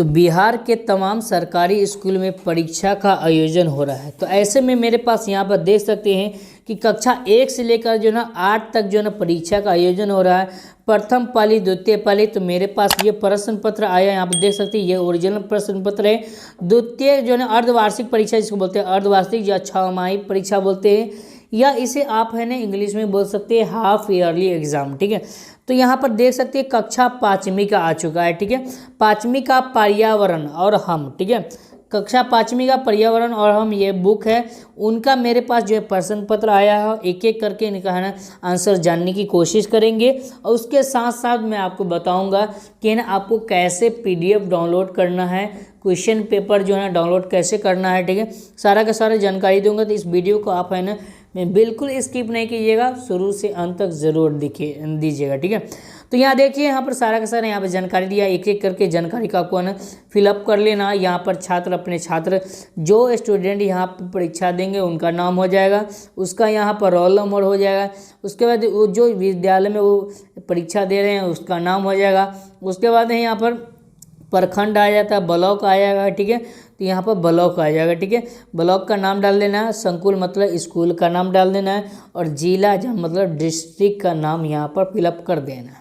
तो बिहार के तमाम सरकारी स्कूल में परीक्षा का आयोजन हो रहा है। तो ऐसे में मेरे पास यहाँ पर देख सकते हैं कि कक्षा 1 से लेकर जो ना 8 तक जो ना परीक्षा का आयोजन हो रहा है। प्रथम पाली, द्वितीय पाली, तो मेरे पास ये प्रश्न पत्र आया, यहाँ पर देख सकते हैं ये ओरिजिनल प्रश्न पत्र है। द्वितीय जो ना अर्धवार्षिक परीक्षा जिसको बोलते हैं अर्धवार्षिक या छमाही परीक्षा बोलते हैं, या इसे आप है ना इंग्लिश में बोल सकते हैं हाफ ईयरली एग्जाम। ठीक है, तो यहाँ पर देख सकते हैं कक्षा 5वीं का आ चुका है। ठीक है, 5वीं का पर्यावरण और हम, ठीक है, कक्षा 5वीं का पर्यावरण और हम ये बुक है, उनका मेरे पास जो है प्रश्न पत्र आया है। एक एक करके इनका है ना आंसर जानने की कोशिश करेंगे, और उसके साथ साथ मैं आपको बताऊंगा कि ना आपको कैसे PDF डाउनलोड करना है, क्वेश्चन पेपर जो है ना डाउनलोड कैसे करना है। ठीक है, सारा का सारा जानकारी दूंगा। तो इस वीडियो को आप है ना मैं बिल्कुल स्किप नहीं कीजिएगा, शुरू से अंत तक ज़रूर दीजिएगा। ठीक है, तो यहाँ देखिए, यहाँ पर सारा का सारा यहाँ पर जानकारी दिया, एक एक करके जानकारी का आपको ना फिलअप कर लेना। यहाँ पर छात्र अपने छात्र जो स्टूडेंट यहाँ पर परीक्षा देंगे उनका नाम हो जाएगा, उसका यहाँ पर रोल नंबर हो जाएगा, उसके बाद वो जो विद्यालय में वो परीक्षा दे रहे हैं उसका नाम हो जाएगा। उसके बाद यहाँ पर प्रखंड आ जाता है, ब्लॉक आ जाएगा। ठीक है, तो यहाँ पर ब्लॉक आ जाएगा। ठीक है, ब्लॉक का नाम डाल देना है, संकुल मतलब स्कूल का नाम डाल देना है, और जिला मतलब डिस्ट्रिक्ट का नाम यहाँ पर फिलअप कर देना है।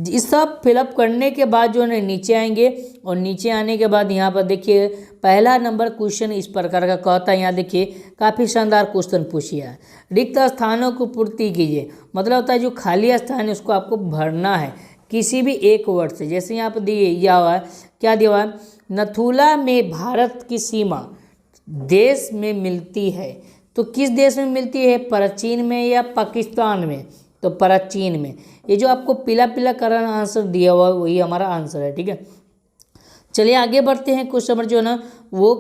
इस सब फिलअप करने के बाद जो है नीचे आएंगे, और नीचे आने के बाद यहाँ पर देखिए पहला नंबर क्वेश्चन इस प्रकार का कहता है। यहाँ देखिए काफ़ी शानदार क्वेश्चन पूछिए है, रिक्त स्थानों को पूर्ति कीजिए। मतलब होता है जो खाली स्थान है उसको आपको भरना है किसी भी एक वर्ड से। जैसे यहाँ पर दिया हुआ है, क्या दिया हुआ है, नथुला में भारत की सीमा देश में मिलती है। तो किस देश में मिलती है, प्राचीन में या पाकिस्तान में? तो प्राचीन में। ये जो आपको पीला पीला करना आंसर दिया हुआ वही हमारा आंसर है। ठीक है, चलिए आगे बढ़ते हैं। क्वेश्चन नंबर जो है ना वो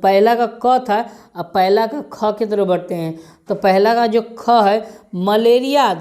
पहला का क था, अब पहला का ख की तरफ बढ़ते हैं। तो पहला का जो ख है, मलेरिया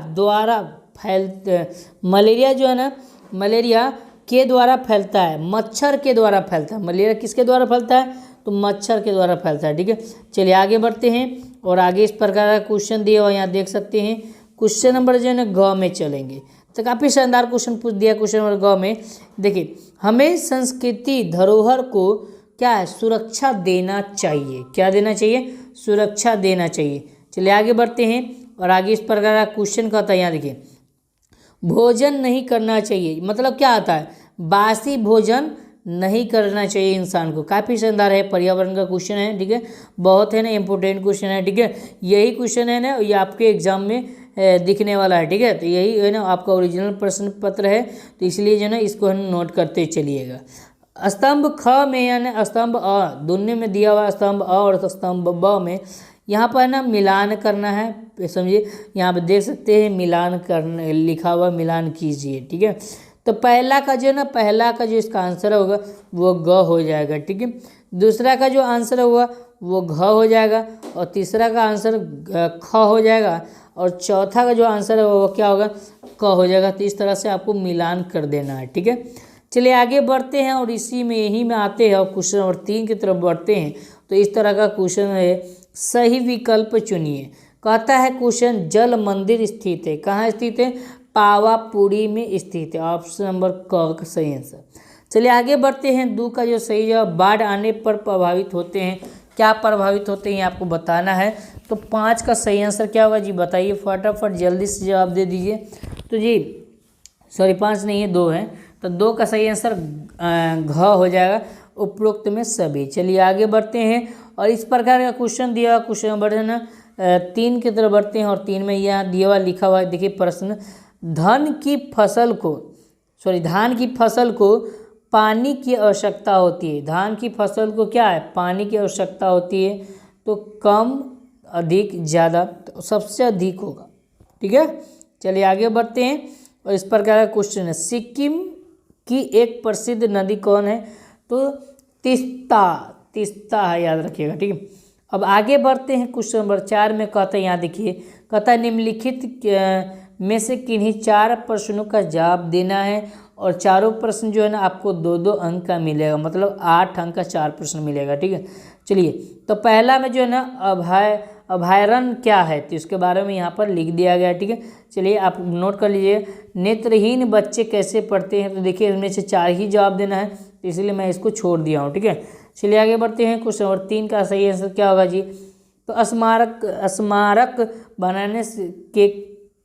जो है ना मलेरिया के द्वारा फैलता है, मच्छर के द्वारा फैलता है। मलेरिया किसके द्वारा फैलता है, तो मच्छर के द्वारा फैलता है। ठीक है, चलिए आगे बढ़ते हैं, और आगे इस प्रकार का क्वेश्चन दिया हुआ यहाँ देख सकते हैं। क्वेश्चन नंबर जो है ना ग में चलेंगे, तो काफ़ी शानदार क्वेश्चन पूछ दिया। क्वेश्चन नंबर ग में देखिए, हमें संस्कृति धरोहर को क्या है, सुरक्षा देना चाहिए। क्या देना चाहिए, सुरक्षा देना चाहिए। चलिए आगे बढ़ते हैं, और आगे इस प्रकार का क्वेश्चन कहता है, यहाँ देखिए भोजन नहीं करना चाहिए। मतलब क्या आता है, बासी भोजन नहीं करना चाहिए इंसान को। काफ़ी शानदार है, पर्यावरण का क्वेश्चन है। ठीक है, बहुत है ना इंपॉर्टेंट क्वेश्चन है। ठीक है, यही क्वेश्चन है ना ये आपके एग्जाम में दिखने वाला है। ठीक है, तो यही है ना आपका ओरिजिनल प्रश्न पत्र है, तो इसलिए जो है ना इसको हम नोट करते चलिएगा। स्तंभ ख में यानी स्तंभ अ दोनों में दिया हुआ, स्तंभ अ और स्तंभ ब में यहाँ पर ना मिलान करना है। समझिए, यहाँ पर देख सकते हैं मिलान करना लिखा हुआ, मिलान कीजिए। ठीक है, तो पहला का जो इसका आंसर होगा वो ग हो जाएगा। ठीक है, दूसरा का जो आंसर होगा वो घ हो जाएगा, और तीसरा का आंसर ख हो जाएगा, और चौथा का जो आंसर है वो क्या होगा, क हो जाएगा। तो इस तरह से आपको मिलान कर देना है। ठीक है, चलिए आगे बढ़ते हैं, और इसी में यही में आते हैं, और क्वेश्चन नंबर 3 की तरफ बढ़ते हैं। तो इस तरह का क्वेश्चन है, सही विकल्प चुनिए। कहता है क्वेश्चन, जल मंदिर स्थित है, कहाँ स्थित है, पावापुरी में स्थित है। ऑप्शन नंबर क का सही आंसर। चलिए आगे बढ़ते हैं, 2 का जो सही जवाब, बाढ़ आने पर प्रभावित होते हैं। क्या प्रभावित होते हैं आपको बताना है। तो 5 का सही आंसर क्या होगा जी, बताइए फटाफट जल्दी से जवाब दे दीजिए। तो जी सॉरी 5 नहीं है 2 है, तो 2 का सही आंसर घ हो जाएगा, उपरोक्त में सभी। चलिए आगे बढ़ते हैं, और इस प्रकार का क्वेश्चन दिया हुआ, क्वेश्चन नंबर है ना 3 की तरफ बढ़ते हैं, और 3 में यहाँ दिया हुआ लिखा हुआ है, देखिए प्रश्न, धान की फसल को पानी की आवश्यकता होती है। धान की फसल को क्या है, पानी की आवश्यकता होती है। तो कम, अधिक, ज़्यादा, तो सबसे अधिक होगा। ठीक है, चलिए आगे बढ़ते हैं, और इस प्रकार का क्वेश्चन है, सिक्किम की एक प्रसिद्ध नदी कौन है, तो तीस्ता है, याद रखिएगा। ठीक है, अब आगे बढ़ते हैं। क्वेश्चन नंबर 4 में कहता है, यहाँ देखिए कहता है, निम्नलिखित में से किन्हीं 4 प्रश्नों का जवाब देना है, और चारों प्रश्न जो है ना आपको 2-2 अंक का मिलेगा, मतलब 8 अंक का 4 प्रश्न मिलेगा। ठीक है, चलिए तो पहला में जो है ना अभयारण्य क्या है, तो इसके बारे में यहाँ पर लिख दिया गया है। ठीक है, चलिए आप नोट कर लीजिए। नेत्रहीन बच्चे कैसे पढ़ते हैं, तो देखिए इसमें से 4 ही जवाब देना है, तो इसलिए मैं इसको छोड़ दिया हूँ। ठीक है, चलिए आगे बढ़ते हैं। क्वेश्चन नंबर 3 का सही आंसर क्या होगा जी, तो स्मारक बनाने के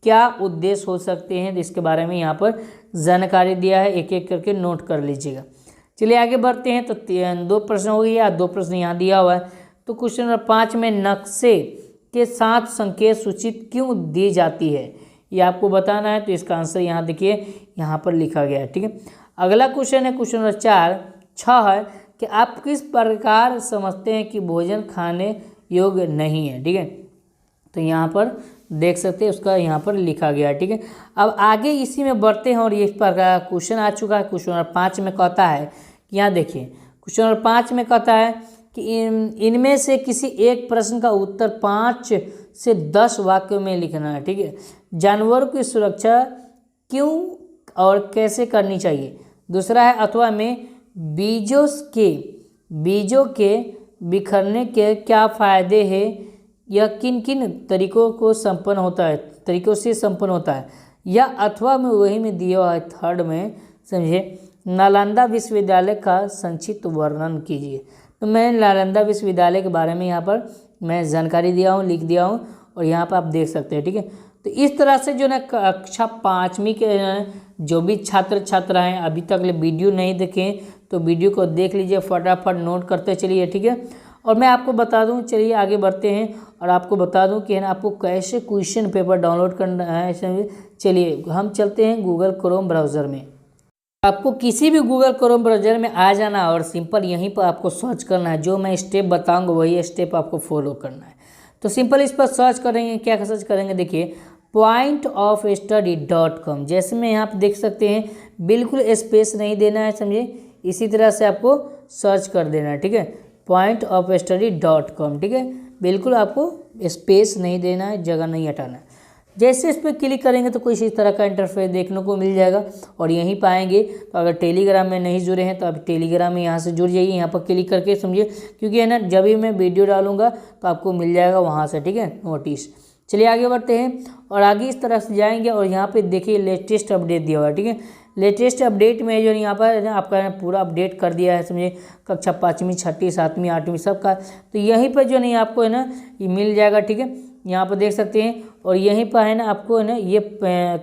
क्या उद्देश्य हो सकते हैं, तो इसके बारे में यहाँ पर जानकारी दिया है, एक एक करके नोट कर लीजिएगा। चलिए आगे बढ़ते हैं। तो 2 प्रश्न हो गया, 2 प्रश्न यहाँ दिया हुआ है। तो क्वेश्चन नंबर 5 में नक्शे के साथ संकेत सूचित क्यों दी जाती है, ये आपको बताना है। तो इसका आंसर यहाँ देखिए यहाँ पर लिखा गया है। ठीक है, अगला क्वेश्चन है क्वेश्चन नंबर 6 है कि आप किस प्रकार समझते हैं कि भोजन खाने योग्य नहीं है। ठीक है, तो यहाँ पर देख सकते हैं उसका यहाँ पर लिखा गया है। ठीक है, अब आगे इसी में बढ़ते हैं और ये इस प्रकार क्वेश्चन आ चुका है। क्वेश्चन नंबर 5 में कहता है कि यहाँ देखिए क्वेश्चन नंबर 5 में कहता है कि इनमें से किसी एक प्रश्न का उत्तर 5 से 10 वाक्यों में लिखना है। ठीक है, जानवरों की सुरक्षा क्यों और कैसे करनी चाहिए। दूसरा है अथवा में बीजों के बिखरने के क्या फायदे हैं, यह किन किन तरीकों से संपन्न होता है, या अथवा में वही में दिया हुआ है थर्ड में, समझे, नालंदा विश्वविद्यालय का संक्षिप्त वर्णन कीजिए। तो मैं नालंदा विश्वविद्यालय के बारे में यहाँ पर मैं जानकारी दिया हूँ, लिख दिया हूँ, और यहाँ पर आप देख सकते हैं। ठीक है, तो इस तरह से जो ना कक्षा 5वीं के जो भी छात्र छात्रा हैं अभी तक वीडियो नहीं देखें तो वीडियो को देख लीजिए, फटाफट नोट करते चलिए। ठीक है, और मैं आपको बता दूं, चलिए आगे बढ़ते हैं और आपको बता दूं कि है ना आपको कैसे क्वेश्चन पेपर डाउनलोड करना है। चलिए हम चलते हैं गूगल क्रोम ब्राउज़र में। आपको किसी भी गूगल क्रोम ब्राउज़र में आ जाना और सिंपल यहीं पर आपको सर्च करना है, जो मैं स्टेप बताऊंगा वही स्टेप आपको फॉलो करना है। तो सिंपल इस पर सर्च करेंगे, क्या सर्च करेंगे, देखिए pointofstudy.com। जैसे मैं यहाँ पर देख सकते हैं बिल्कुल स्पेस नहीं देना है, समझे, इसी तरह से आपको सर्च कर देना है। ठीक है, pointofstudy.com। ठीक है, बिल्कुल आपको स्पेस नहीं देना है, जगह नहीं हटाना है। जैसे इस पर क्लिक करेंगे तो कुछ इस तरह का इंटरफेस देखने को मिल जाएगा और यहीं पाएंगे। तो अगर टेलीग्राम में नहीं जुड़े हैं तो आप टेलीग्राम में यहाँ से जुड़ जाइए, यहाँ पर क्लिक करके, समझिए, क्योंकि है ना जब भी मैं वीडियो डालूंगा तो आपको मिल जाएगा वहाँ से। ठीक है, नोटिस। चलिए आगे बढ़ते हैं और आगे इस तरह से जाएंगे और यहाँ पे देखिए लेटेस्ट अपडेट दिया हुआ है। ठीक है, लेटेस्ट अपडेट में जो यहाँ पर आपका पूरा अपडेट कर दिया है, समझिए, कक्षा 5वीं 6वीं 7वीं 8वीं सबका। तो यहीं पर जो नहीं आपको है ना ये मिल जाएगा। ठीक है, यहाँ पर देख सकते हैं और यहीं पर है ना आपको है ना ये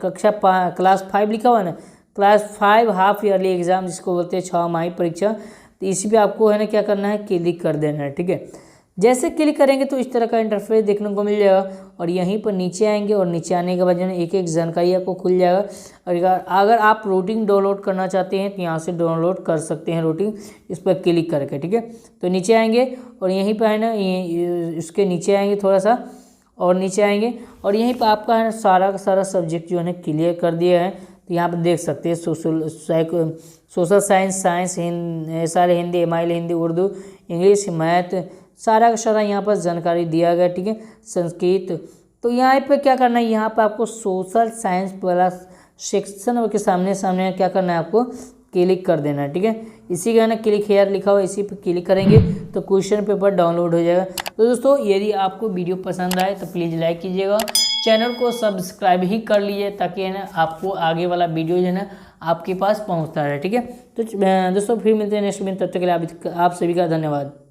कक्षा क्लास 5 लिखा हुआ है ना, क्लास 5 हाफ ईयरली एग्जाम जिसको बोलते हैं 6 माही परीक्षा। तो इसी पे आपको है ना क्या करना है, क्लिक कर देना है। ठीक है, जैसे क्लिक करेंगे तो इस तरह का इंटरफेस देखने को मिल जाएगा और यहीं पर नीचे आएंगे और नीचे आने के बाद जो है एक एक जानकारी आपको खुल जाएगा। और अगर आप रूटिंग डाउनलोड करना चाहते हैं तो यहाँ से डाउनलोड कर सकते हैं रूटिंग, इस पर क्लिक करके। ठीक है, तो नीचे आएंगे और यहीं पर है ना इसके नीचे आएंगे थोड़ा सा और नीचे आएंगे और यहीं पर आपका है ना सारा का सारा सब्जेक्ट जो है ना क्लियर कर दिया है। तो यहाँ पर देख सकते हैं सोशल साइंस सारे Hindi, MIL Hindi, Urdu, English, math, सारा का सारा यहाँ पर जानकारी दिया गया। ठीक है, संस्कृत। तो यहाँ पे क्या करना है, यहाँ पे आपको सोशल साइंस वाला सेक्शन के सामने क्या करना है, आपको क्लिक कर देना है। ठीक है, इसी का ना क्लिक हेयर लिखा हुआ, इसी पे क्लिक करेंगे तो क्वेश्चन पेपर डाउनलोड हो जाएगा। तो दोस्तों यदि आपको वीडियो पसंद आए तो प्लीज़ लाइक कीजिएगा, चैनल को सब्सक्राइब ही कर लीजिए ताकि है ना आपको आगे वाला वीडियो जो है ना आपके पास पहुँचता रहे। ठीक है, तो दोस्तों फिर मिलते हैं नेक्स्ट में, तब तक के लिए आप सभी का धन्यवाद।